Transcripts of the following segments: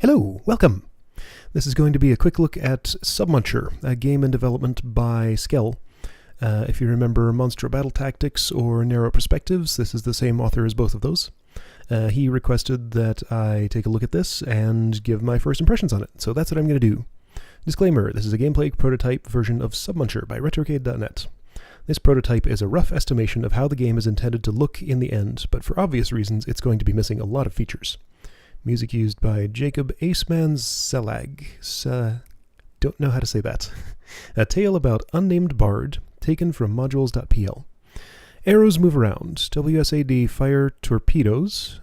Hello, welcome! This is going to be a quick look at Submuncher, a game in development by Skell. If you remember Monster Battle Tactics or Narrow Perspectives, this is the same author as both of those. He requested that I take a look at this and give my first impressions on it, so that's what I'm going to do. Disclaimer, this is a gameplay prototype version of Submuncher by retrocade.net. This prototype is a rough estimation of how the game is intended to look in the end, but for obvious reasons it's going to be missing a lot of features. Music used by Jacob Aceman Zelag. Don't know how to say that. A tale about unnamed bard, taken from modules.pl. Arrows move around. WSAD fire torpedoes.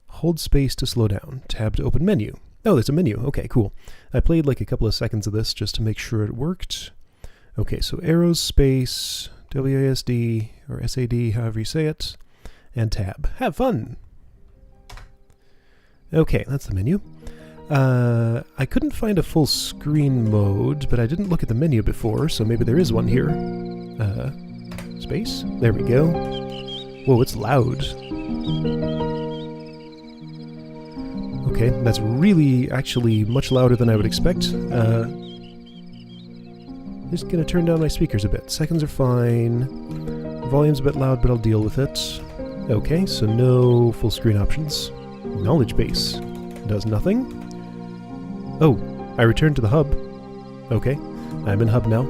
Hold space to slow down. Tab to open menu. Oh, there's a menu. Okay, cool. I played like a couple of seconds of this just to make sure it worked. Okay, so arrows, space, WASD, or SAD, however you say it, and tab. Have fun! Okay, that's the menu. I couldn't find a full screen mode, but I didn't look at the menu before, so maybe there is one here. Space? There we go. Whoa, it's loud. Okay, that's really, actually, much louder than I would expect. Just gonna turn down my speakers a bit. Seconds are fine. Volume's a bit loud, but I'll deal with it. Okay, so no full screen options. Knowledge base. Does nothing. Oh, I returned to the hub. Okay, I'm in hub now.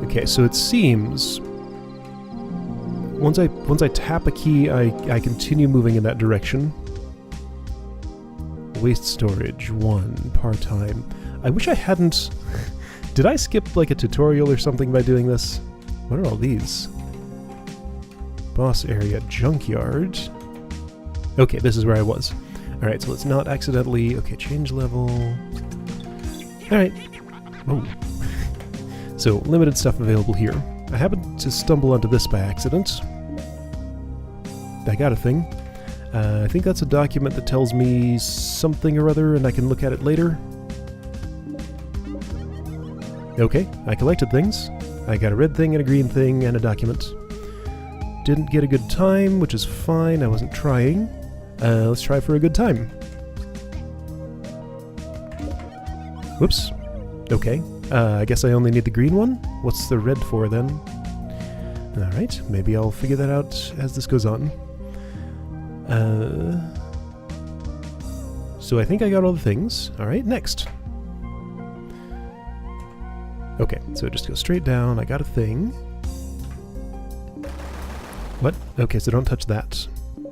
Okay, so it seems once I tap a key, I continue moving in that direction. Waste storage 1 part-time. I wish I hadn't. Did I skip like a tutorial or something by doing this? What are all these? Boss area, junkyard. Okay, this is where I was. Alright, so let's not accidentally... Okay, change level... Alright. Oh. So, limited stuff available here. I happened to stumble onto this by accident. I got a thing. I think that's a document that tells me something or other, and I can look at it later. Okay, I collected things. I got a red thing and a green thing and a document. Didn't get a good time, which is fine. I wasn't trying. Let's try for a good time. Whoops. Okay. I guess I only need the green one? What's the red for, then? Alright, maybe I'll figure that out as this goes on. So I think I got all the things. Alright, next. Okay, so just go straight down. I got a thing. What? Okay, so don't touch that.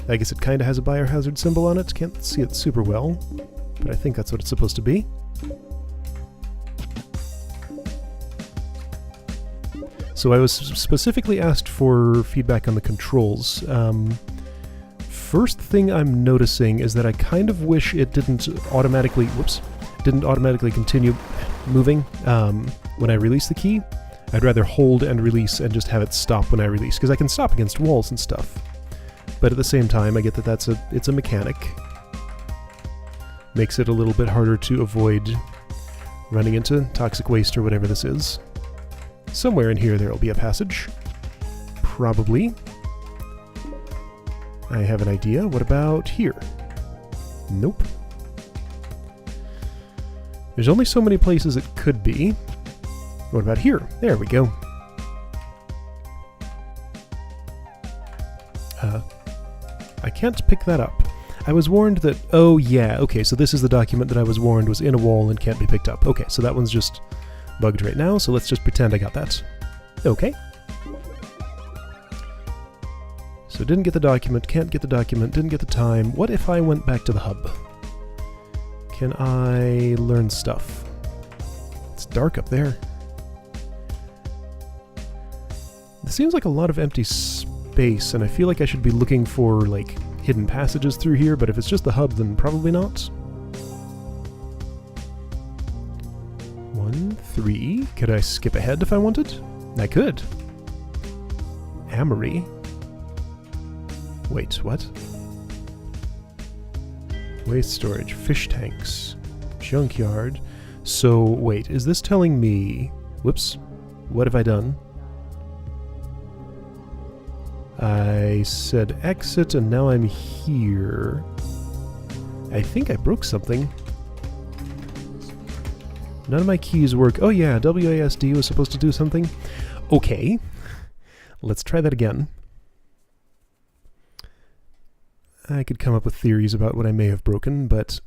I guess it kind of has a biohazard symbol on it. Can't see it super well, but I think that's what it's supposed to be. So I was specifically asked for feedback on the controls. First thing I'm noticing is that I kind of wish it didn't automatically continue moving when I release the key. I'd rather hold and release and just have it stop when I release, because I can stop against walls and stuff. But at the same time, I get that it's a mechanic. Makes it a little bit harder to avoid running into toxic waste or whatever this is. Somewhere in here there'll be a passage. Probably. I have an idea. What about here? Nope. There's only so many places it could be. What about here? There we go. I can't pick that up. I was warned that... Oh, yeah, okay, so this is the document that I was warned was in a wall and can't be picked up. Okay, so that one's just bugged right now, so let's just pretend I got that. Okay. So didn't get the document, can't get the document, didn't get the time. What if I went back to the hub? Can I learn stuff? It's dark up there. This seems like a lot of empty space, and I feel like I should be looking for, like, hidden passages through here, but if it's just the hub, then probably not. 1, 3. Could I skip ahead if I wanted? I could. Amory. Wait, what? Waste storage, fish tanks, junkyard. So, wait, is this telling me... Whoops. What have I done? I said exit, and now I'm here. I think I broke something. None of my keys work. Oh yeah, WASD was supposed to do something. Okay. Let's try that again. I could come up with theories about what I may have broken, but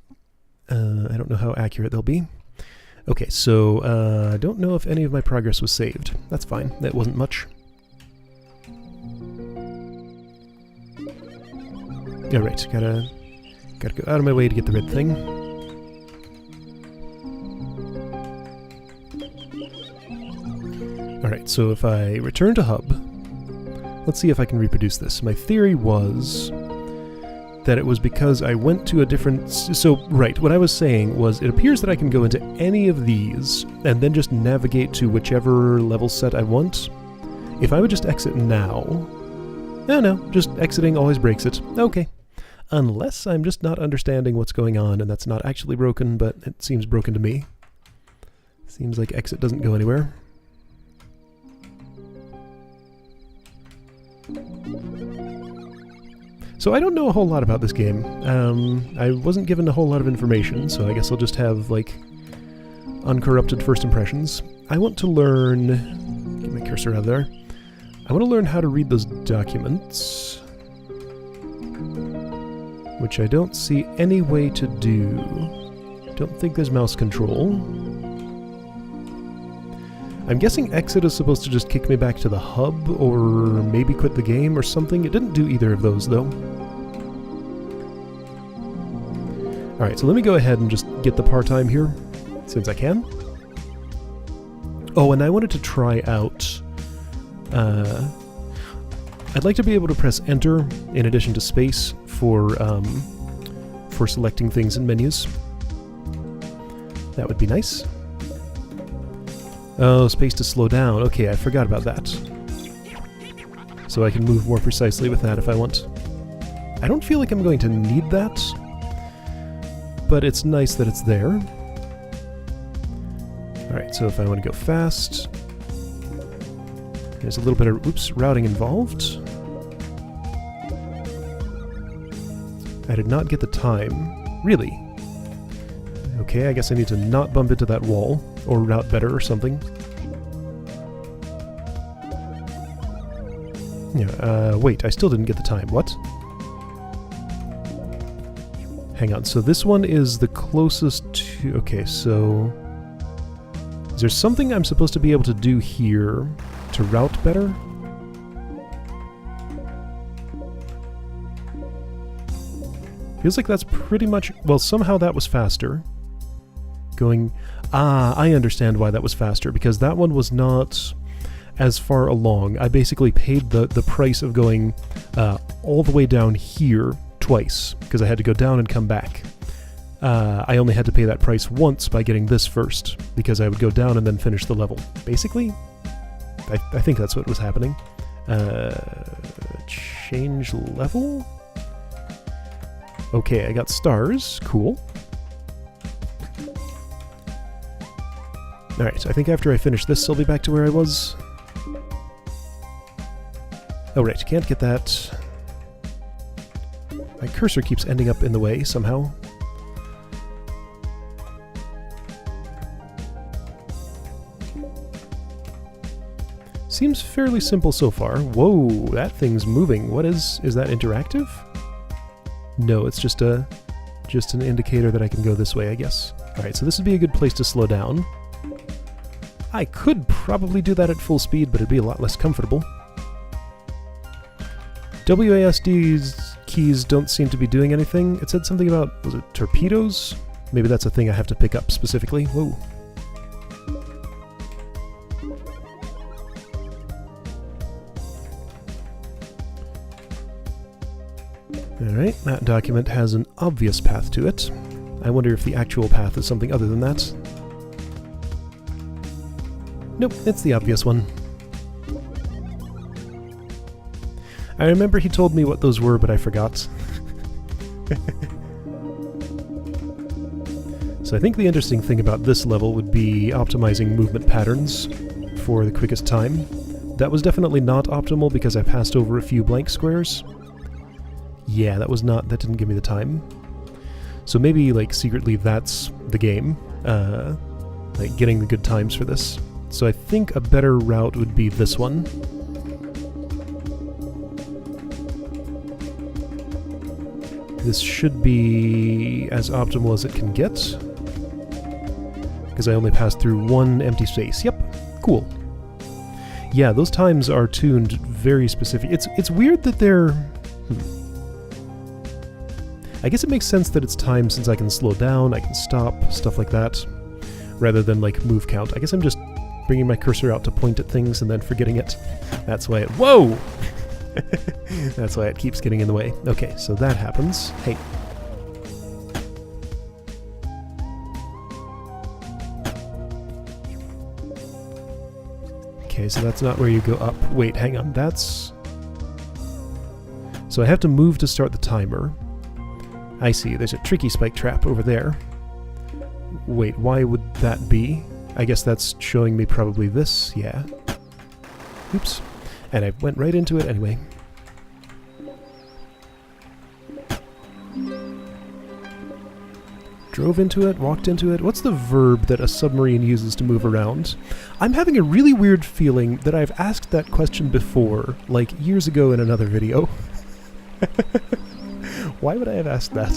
I don't know how accurate they'll be. Okay, so I don't know if any of my progress was saved. That's fine. That wasn't much. Alright, gotta go out of my way to get the red thing. Alright, so if I return to hub, let's see if I can reproduce this. My theory was that it was because I went to a different... So, right, what I was saying was it appears that I can go into any of these and then just navigate to whichever level set I want. If I would just exit now... No, just exiting always breaks it. Okay. Unless I'm just not understanding what's going on and that's not actually broken, but it seems broken to me. Seems like exit doesn't go anywhere. So I don't know a whole lot about this game. I wasn't given a whole lot of information, so I guess I'll just have, like, uncorrupted first impressions. I want to learn... Get my cursor out of there. I want to learn how to read those documents, which I don't see any way to do. Don't think there's mouse control. I'm guessing exit is supposed to just kick me back to the hub, or maybe quit the game or something. It didn't do either of those, though. Alright, so let me go ahead and just get the part-time here, since I can. Oh, and I wanted to try out... I'd like to be able to press enter in addition to space for selecting things in menus. That would be nice. Oh, space to slow down. Okay, I forgot about that. So I can move more precisely with that if I want. I don't feel like I'm going to need that, but it's nice that it's there. Alright, so if I want to go fast... There's a little bit of, oops, routing involved. I did not get the time. Really? Okay, I guess I need to not bump into that wall, or route better or something. Yeah, wait, I still didn't get the time. What? Hang on, so this one is the closest to... Okay, so... Is there something I'm supposed to be able to do here to route better? Feels like that's pretty much... Well, somehow that was faster. Going... Ah, I understand why that was faster, because that one was not as far along. I basically paid the price of going all the way down here twice, because I had to go down and come back. I only had to pay that price once by getting this first, because I would go down and then finish the level. Basically, I think that's what was happening. Change level? Okay, I got stars. Cool. Alright, I think after I finish this, I'll be back to where I was. Oh right, can't get that. My cursor keeps ending up in the way, somehow. Seems fairly simple so far. Whoa, that thing's moving. What is that interactive? No, it's just an indicator that I can go this way, I guess. Alright, so this would be a good place to slow down. I could probably do that at full speed, but it'd be a lot less comfortable. WASD's keys don't seem to be doing anything. It said something about, was it torpedoes? Maybe that's a thing I have to pick up specifically. Whoa. Alright, that document has an obvious path to it. I wonder if the actual path is something other than that. Nope, it's the obvious one. I remember he told me what those were, but I forgot. So I think the interesting thing about this level would be optimizing movement patterns for the quickest time. That was definitely not optimal because I passed over a few blank squares. Yeah, that didn't give me the time. So maybe, like, secretly that's the game, like, getting the good times for this. So I think a better route would be this one. This should be as optimal as it can get, because I only passed through one empty space. Yep, cool. Yeah, those times are tuned very specific. It's weird that they're... I guess it makes sense that it's time since I can slow down, I can stop, stuff like that, rather than, like, move count. I guess I'm just bringing my cursor out to point at things and then forgetting it. That's why it... Whoa! That's why it keeps getting in the way. Okay, so that happens. Hey. Okay, so that's not where you go up. Wait, hang on, that's... So I have to move to start the timer. I see, there's a tricky spike trap over there. Wait, why would that be? I guess that's showing me probably this, yeah. Oops. And I went right into it anyway. Drove into it, walked into it. What's the verb that a submarine uses to move around? I'm having a really weird feeling that I've asked that question before, like years ago in another video. Why would I have asked that?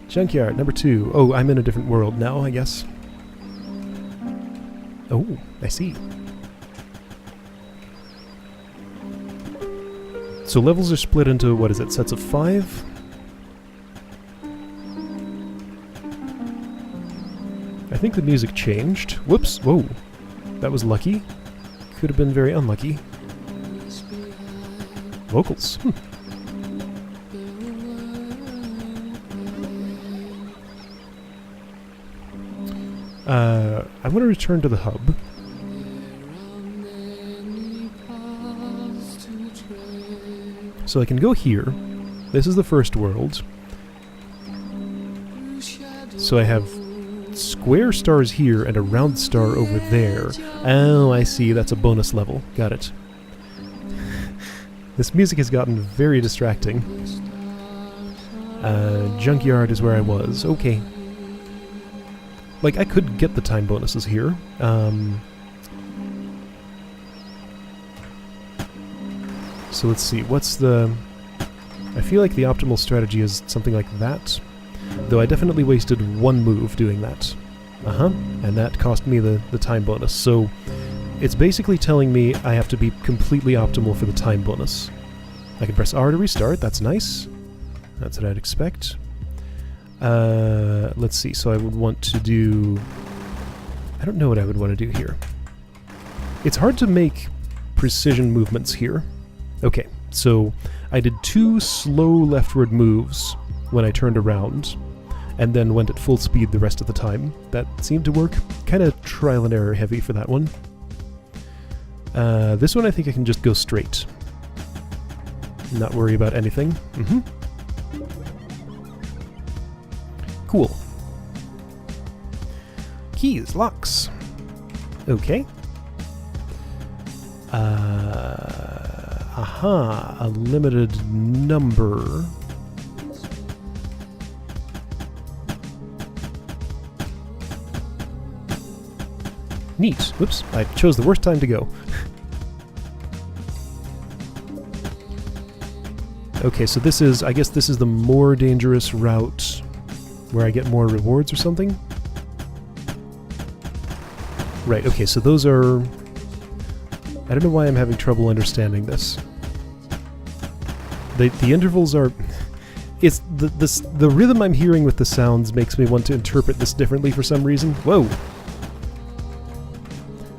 Junkyard, number 2. Oh, I'm in a different world now, I guess. Oh, I see. So levels are split into, what is it, sets of 5? I think the music changed. Whoops, whoa. That was lucky. Could have been very unlucky. Vocals. I want to return to the hub. So I can go here. This is the first world. So I have square stars here and a round star over there. Oh, I see. That's a bonus level. Got it. This music has gotten very distracting. Junkyard is where I was. Okay. Like, I could get the time bonuses here. So let's see, what's the... I feel like the optimal strategy is something like that. Though I definitely wasted one move doing that. And that cost me the time bonus. So it's basically telling me I have to be completely optimal for the time bonus. I can press R to restart, that's nice. That's what I'd expect. Let's see, so I would want to do... I don't know what I would want to do here. It's hard to make precision movements here. Okay, so I did 2 slow leftward moves when I turned around, and then went at full speed the rest of the time. That seemed to work. Kind of trial and error heavy for that one. This one I think I can just go straight. Not worry about anything. Cool. Keys, locks. Okay. A limited number. Neat. Whoops, I chose the worst time to go. Okay, so this is, I guess this is the more dangerous route where I get more rewards or something? Right, okay, so those are... I don't know why I'm having trouble understanding this. The intervals are... It's the rhythm I'm hearing with the sounds makes me want to interpret this differently for some reason. Whoa!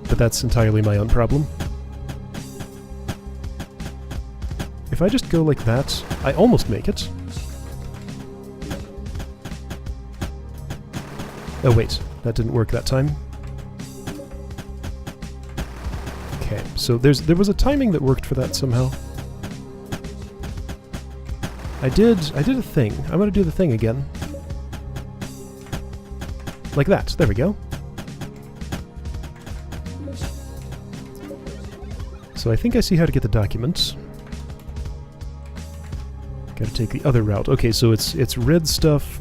But that's entirely my own problem. If I just go like that, I almost make it. Oh wait, that didn't work that time. Okay, so there was a timing that worked for that somehow. I did a thing. I'm gonna do the thing again. Like that. There we go. So I think I see how to get the documents. Gotta take the other route. Okay, so it's red stuff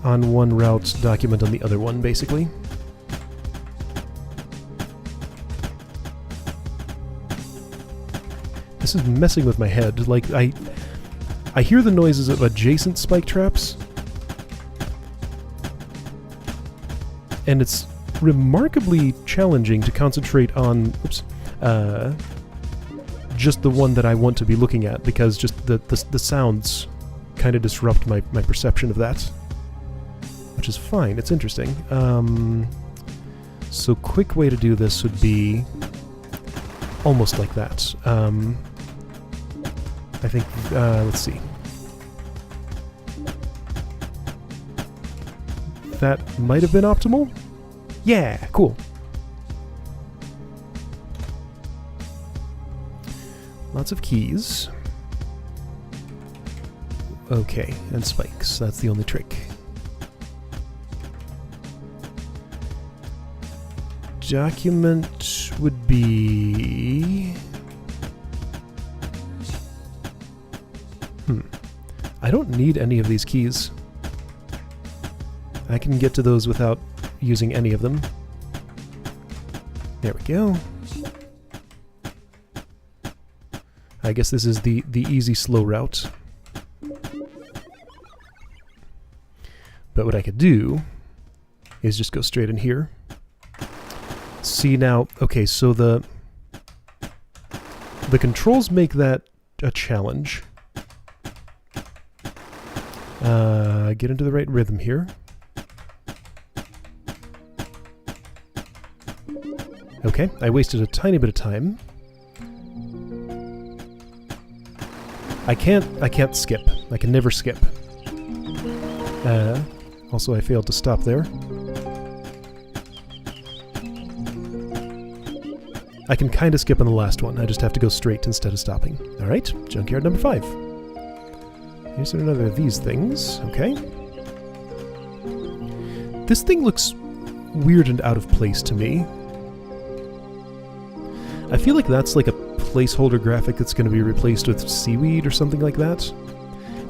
on one route, document on the other one, basically. This is messing with my head. Like, I hear the noises of adjacent spike traps, and it's remarkably challenging to concentrate on, just the one that I want to be looking at, because just the sounds kind of disrupt my perception of that. Which is fine, it's interesting. So quick way to do this would be almost like that. I think, let's see. That might have been optimal? Yeah, cool. Lots of keys. Okay, and spikes. That's the only trick. Document would be... I don't need any of these keys. I can get to those without using any of them. There we go. I guess this is the easy, slow route. But what I could do is just go straight in here. See now, okay, so the controls make that a challenge. Get into the right rhythm here. Okay, I wasted a tiny bit of time. I can't skip. I can never skip. Also, I failed to stop there. I can kind of skip on the last one. I just have to go straight instead of stopping. Alright, junkyard number 5. Here's another of these things. Okay. This thing looks weird and out of place to me. I feel like that's like a placeholder graphic that's going to be replaced with seaweed or something like that.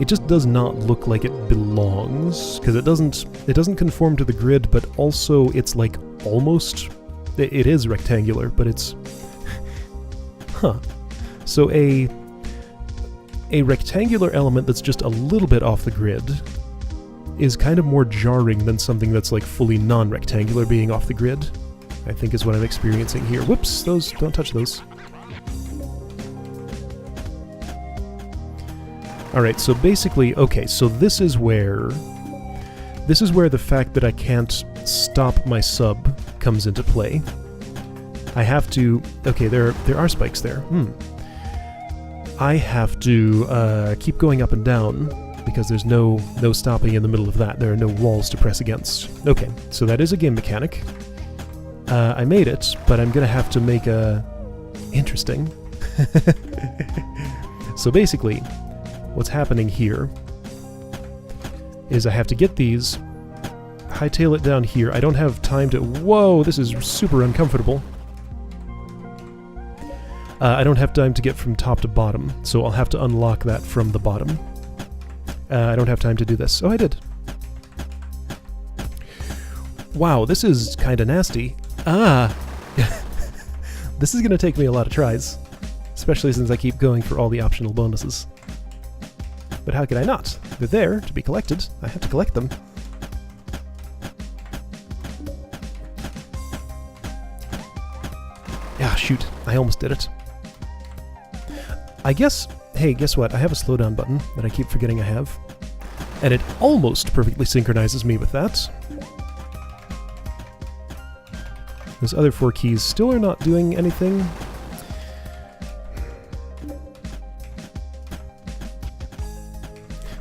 It just does not look like it belongs, because it doesn't conform to the grid, but also it's like almost... It is rectangular, but it's... Huh. So a rectangular element that's just a little bit off the grid is kind of more jarring than something that's like fully non-rectangular being off the grid, I think is what I'm experiencing here. Whoops, those, don't touch those. Alright, so basically, okay, so this is where the fact that I can't stop my sub comes into play. I have to... Okay, there are spikes there. I have to keep going up and down because there's no stopping in the middle of that. There are no walls to press against. Okay, so that is a game mechanic. I made it, but I'm gonna have to make a... Interesting. So basically, what's happening here is I have to get these, hightail it down here. I don't have time to... Whoa, this is super uncomfortable. I don't have time to get from top to bottom, so I'll have to unlock that from the bottom. I don't have time to do this. Oh, I did. Wow, this is kinda nasty. Ah! This is gonna take me a lot of tries, especially since I keep going for all the optional bonuses. But how could I not? They're there to be collected. I have to collect them. Ah, shoot. I almost did it. I guess... Hey, guess what? I have a slowdown button that I keep forgetting I have. And it almost perfectly synchronizes me with that. Those other 4 keys still are not doing anything.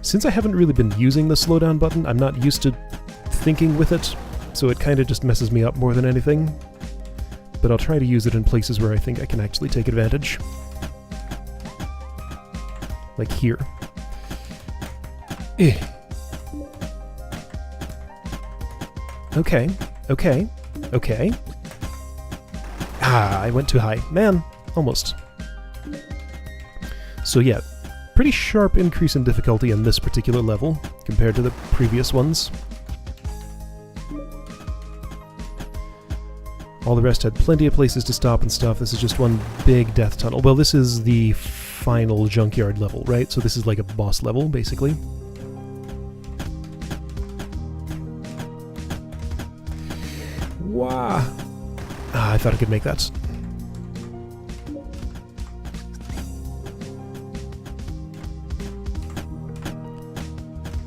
Since I haven't really been using the slowdown button, I'm not used to thinking with it, so it kind of just messes me up more than anything. But I'll try to use it in places where I think I can actually take advantage. Like here. Okay, okay, okay. Ah, I went too high. Man, almost. So yeah, pretty sharp increase in difficulty in this particular level compared to the previous ones. All the rest had plenty of places to stop and stuff. This is just one big death tunnel. Well, this is the final junkyard level, right? So this is like a boss level, basically. Wow. I thought I could make that.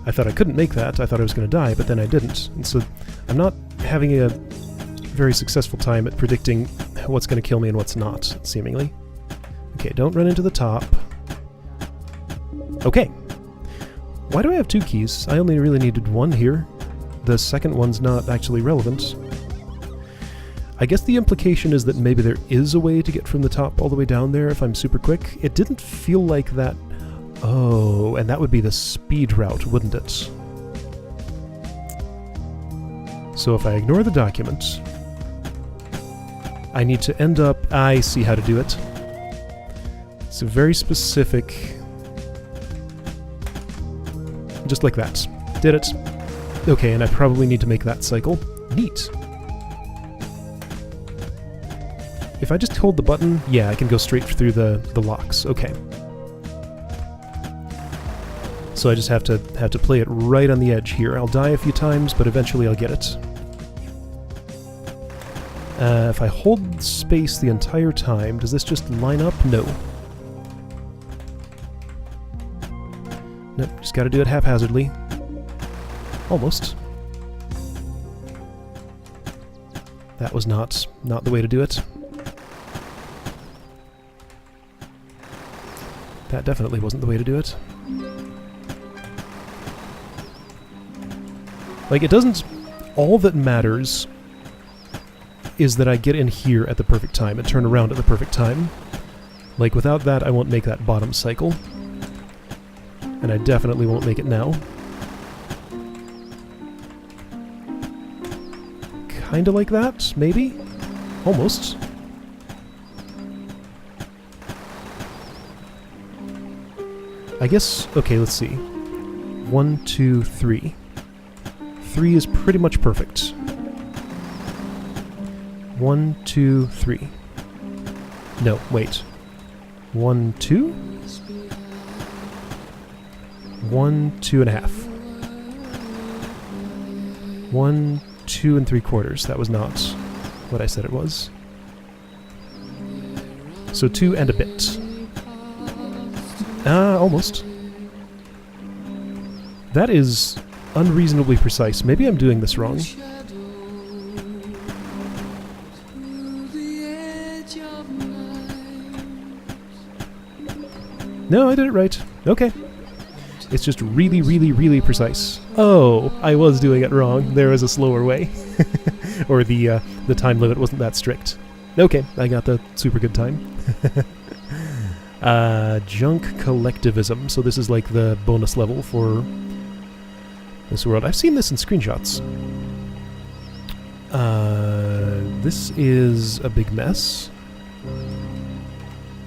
I thought I couldn't make that. I thought I was going to die, but then I didn't. And so I'm not having a very successful time at predicting what's going to kill me and what's not, seemingly. Okay, don't run into the top. Okay. Why do I have 2 keys? I only really needed 1 here. The second one's not actually relevant. I guess the implication is that maybe there is a way to get from the top all the way down there if I'm super quick. It didn't feel like that. Oh, and that would be the speed route, wouldn't it? So if I ignore the document, I need to end up... I see how to do it. It's a very specific... Just like that. Did it. Okay, and I probably need to make that cycle. Neat. If I just hold the button, yeah, I can go straight through the locks. Okay. So I just have to play it right on the edge here. I'll die a few times, but eventually I'll get it. If I hold space the entire time, does this just line up? No. Nope, just gotta do it haphazardly. Almost. That was not the way to do it. That definitely wasn't the way to do it. Like, it doesn't... All that matters is that I get in here at the perfect time and turn around at the perfect time. Like, without that, I won't make that bottom cycle. And I definitely won't make it now. Kinda like that, maybe? Almost. I guess... Okay, let's see. 1, 2, 3. 3 is pretty much perfect. 1, 2, 3. No, wait. 1, 2? 1, 2.5. 1, 2 3/4. That was not what I said it was. So 2 and a bit. Almost. That is unreasonably precise. Maybe I'm doing this wrong. No, I did it right. Okay. It's just really, really, really precise. Oh, I was doing it wrong. There is a slower way. Or the time limit wasn't that strict. Okay, I got the super good time. Junk collectivism. So this is like the bonus level for this world. I've seen this in screenshots. This is a big mess.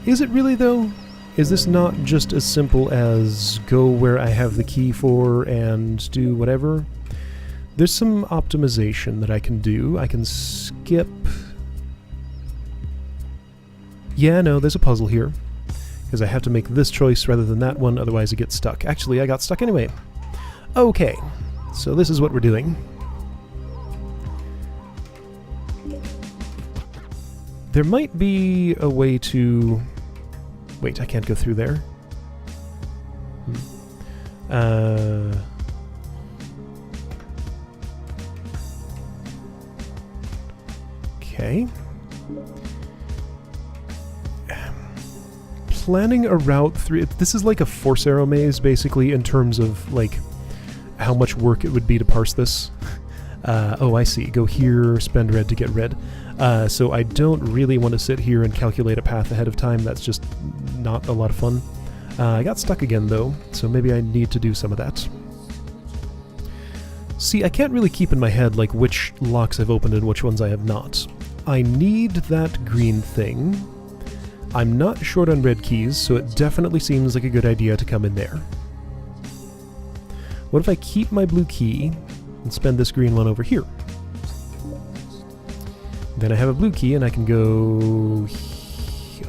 Is it really, though? Is this not just as simple as go where I have the key for and do whatever? There's some optimization that I can do. I can skip... Yeah, no, there's a puzzle here. Because I have to make this choice rather than that one, otherwise it gets stuck. Actually, I got stuck anyway. Okay, so this is what we're doing. There might be a way to... Wait, I can't go through there. Okay. Planning a route through... This is like a force arrow maze, basically, in terms of, like, how much work it would be to parse this. Oh, I see. Go here, spend red to get red. So I don't really want to sit here and calculate a path ahead of time. That's just not a lot of fun. I got stuck again, though, so maybe I need to do some of that. See, I can't really keep in my head, like, which locks I've opened and which ones I have not. I need that green thing. I'm not short on red keys, so it definitely seems like a good idea to come in there. What if I keep my blue key and spend this green one over here? Then I have a blue key and I can go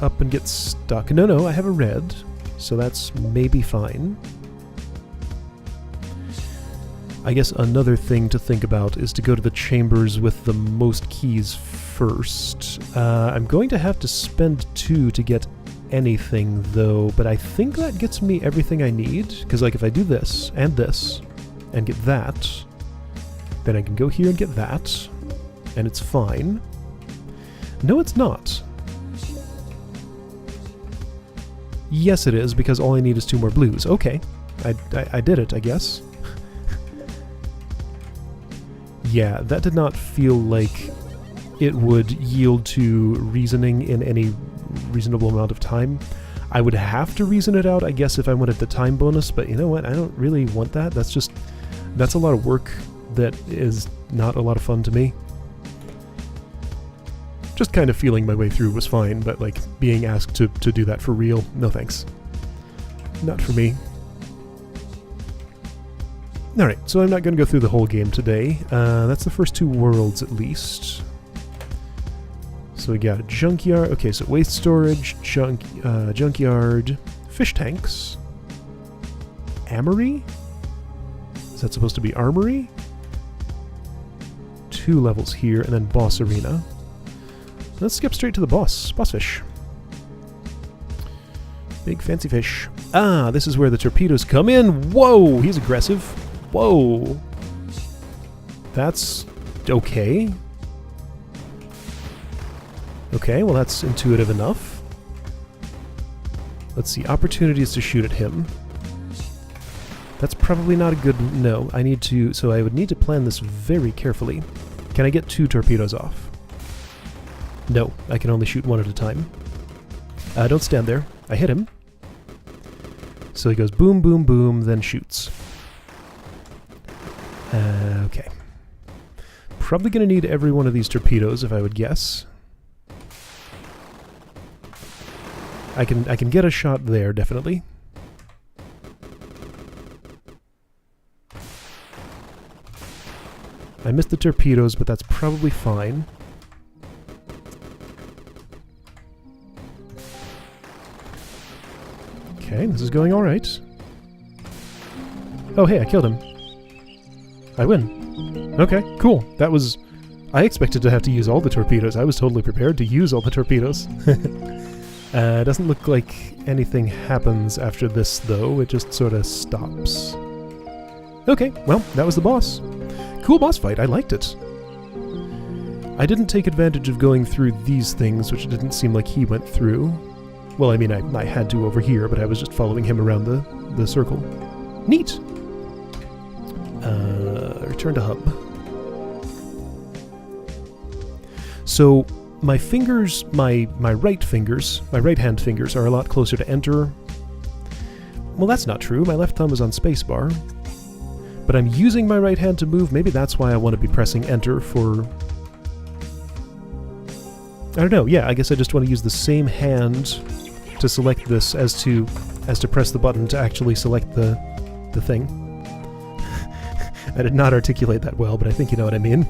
up and get stuck. No, I have a red, so that's maybe fine. I guess another thing to think about is to go to the chambers with the most keys first. I'm going to have to spend 2 to get anything, though, but I think that gets me everything I need, because like if I do this, and get that, then I can go here and get that, and it's fine. No, it's not. Yes, it is, because all I need is 2 more blues. Okay, I did it, I guess. Yeah, that did not feel like it would yield to reasoning in any reasonable amount of time. I would have to reason it out, I guess, if I wanted the time bonus, but you know what? I don't really want that. That's a lot of work that is not a lot of fun to me. Just kind of feeling my way through was fine, but like being asked to do that for real, no thanks. Not for me. Alright, so I'm not going to go through the whole game today. That's the first 2 worlds at least. So we got a junkyard. Okay, so waste storage, junkyard, fish tanks, armory? Is that supposed to be armory? 2 levels here, and then boss arena. Let's skip straight to the boss fish. Big fancy fish. Ah, this is where the torpedoes come in. Whoa, he's aggressive. Whoa. That's okay. Okay, well that's intuitive enough. Let's see, opportunities to shoot at him. That's probably not a good... No, I need to... So I would need to plan this very carefully. Can I get 2 torpedoes off? No, I can only shoot 1 at a time. Don't stand there. I hit him. So he goes boom, boom, boom, then shoots. Okay. Probably going to need every one of these torpedoes, if I would guess. I can get a shot there, definitely. I missed the torpedoes, but that's probably fine. Okay, this is going alright. Oh hey, I killed him. I win. Okay, cool. That was... I expected to have to use all the torpedoes. I was totally prepared to use all the torpedoes. Doesn't look like anything happens after this, though. It just sort of stops. Okay, well, that was the boss. Cool boss fight. I liked it. I didn't take advantage of going through these things, which it didn't seem like he went through. Well, I mean, I had to over here, but I was just following him around the circle. Neat! Return to hub. So, my fingers, my right hand fingers are a lot closer to enter. Well, that's not true. My left thumb is on spacebar. But I'm using my right hand to move. Maybe that's why I want to be pressing enter for... I don't know. Yeah, I guess I just want to use the same hand to select this as to press the button to actually select the thing. I did not articulate that well, but I think you know what I mean.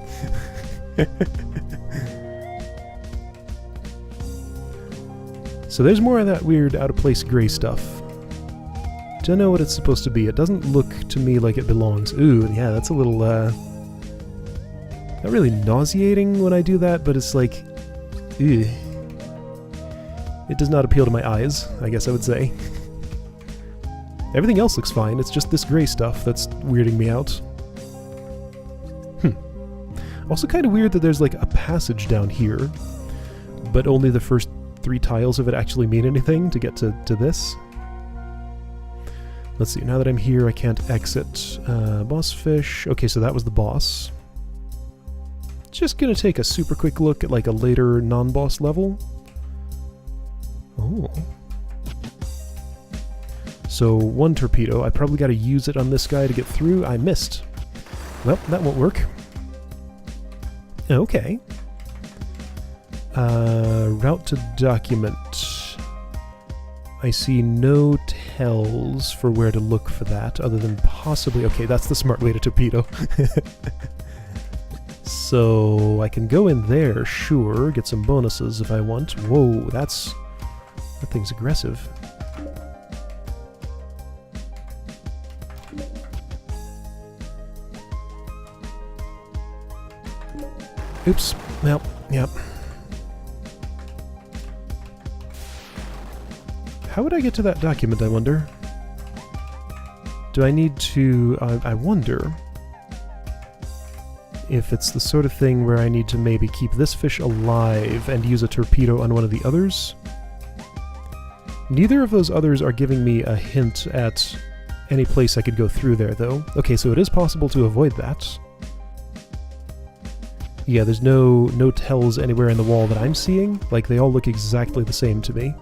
So there's more of that weird out-of-place gray stuff. Don't know what it's supposed to be. It doesn't look to me like it belongs. Ooh, yeah, that's a little, not really nauseating when I do that, but it's like, ew. It does not appeal to my eyes, I guess I would say. Everything else looks fine, it's just this gray stuff that's weirding me out. Also kind of weird that there's like a passage down here, but only the first 3 tiles of it actually mean anything to get to this. Let's see, now that I'm here I can't exit. Boss fish. Okay, so that was the boss. Just gonna take a super quick look at like a later non-boss level. Oh. So 1 torpedo. I probably gotta use it on this guy to get through. I missed. Well, that won't work. Okay. Route to document. I see no tells for where to look for that, other than possibly... Okay, that's the smart way to torpedo. So I can go in there, sure, get some bonuses if I want. Whoa, that thing's aggressive. Oops. Well, yep. How would I get to that document, I wonder? Do I need to... I wonder if it's the sort of thing where I need to maybe keep this fish alive and use a torpedo on one of the others. Neither of those others are giving me a hint at any place I could go through there, though. Okay, so it is possible to avoid that. Yeah, there's no tells anywhere in the wall that I'm seeing. Like, they all look exactly the same to me.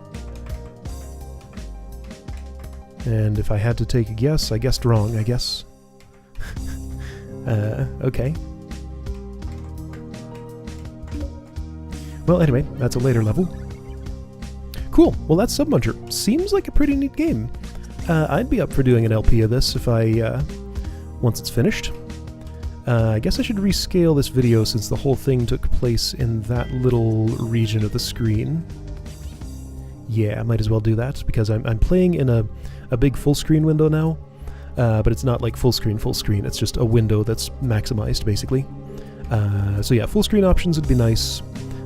And if I had to take a guess, I guessed wrong, I guess. Okay. Well, anyway, that's a later level. Cool, well that's Submuncher. Seems like a pretty neat game. I'd be up for doing an LP of this if once it's finished. I guess I should rescale this video since the whole thing took place in that little region of the screen. Yeah, I might as well do that, because I'm playing in a big full-screen window now, but it's not like full-screen, it's just a window that's maximized, basically. So yeah, full-screen options would be nice.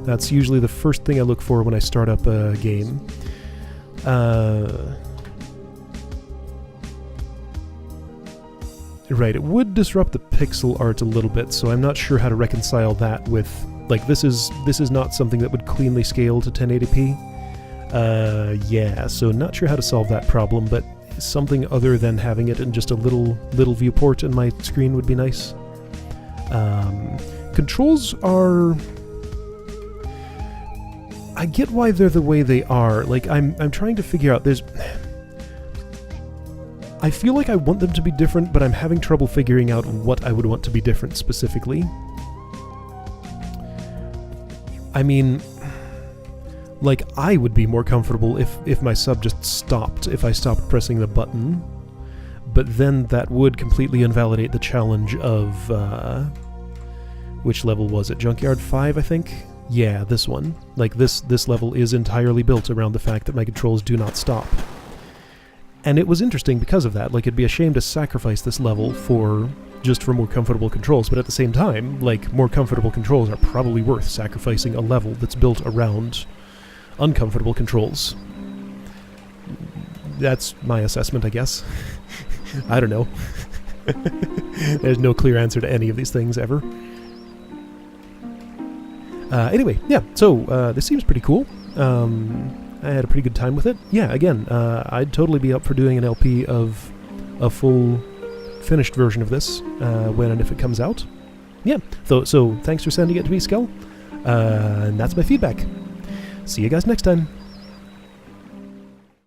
That's usually the first thing I look for when I start up a game. Right, it would disrupt the pixel art a little bit, so I'm not sure how to reconcile that with... Like, this is not something that would cleanly scale to 1080p. Yeah, so not sure how to solve that problem, but something other than having it in just a little viewport in my screen would be nice. Controls are... I get why they're the way they are. Like, I'm trying to figure out... I feel like I want them to be different, but I'm having trouble figuring out what I would want to be different specifically. I mean... Like, I would be more comfortable if my sub just stopped, if I stopped pressing the button. But then that would completely invalidate the challenge of, which level was it? Junkyard 5, I think? Yeah, this one. Like, this level is entirely built around the fact that my controls do not stop. And it was interesting because of that. Like, it'd be a shame to sacrifice this level just for more comfortable controls, but at the same time, like, more comfortable controls are probably worth sacrificing a level that's built around uncomfortable controls. That's my assessment, I guess. I don't know. There's no clear answer to any of these things, ever. Anyway, yeah, so this seems pretty cool. I had a pretty good time with it. Yeah, again, I'd totally be up for doing an LP of a full finished version of this when and if it comes out. Yeah, so thanks for sending it to me, Skell. And that's my feedback. See you guys next time.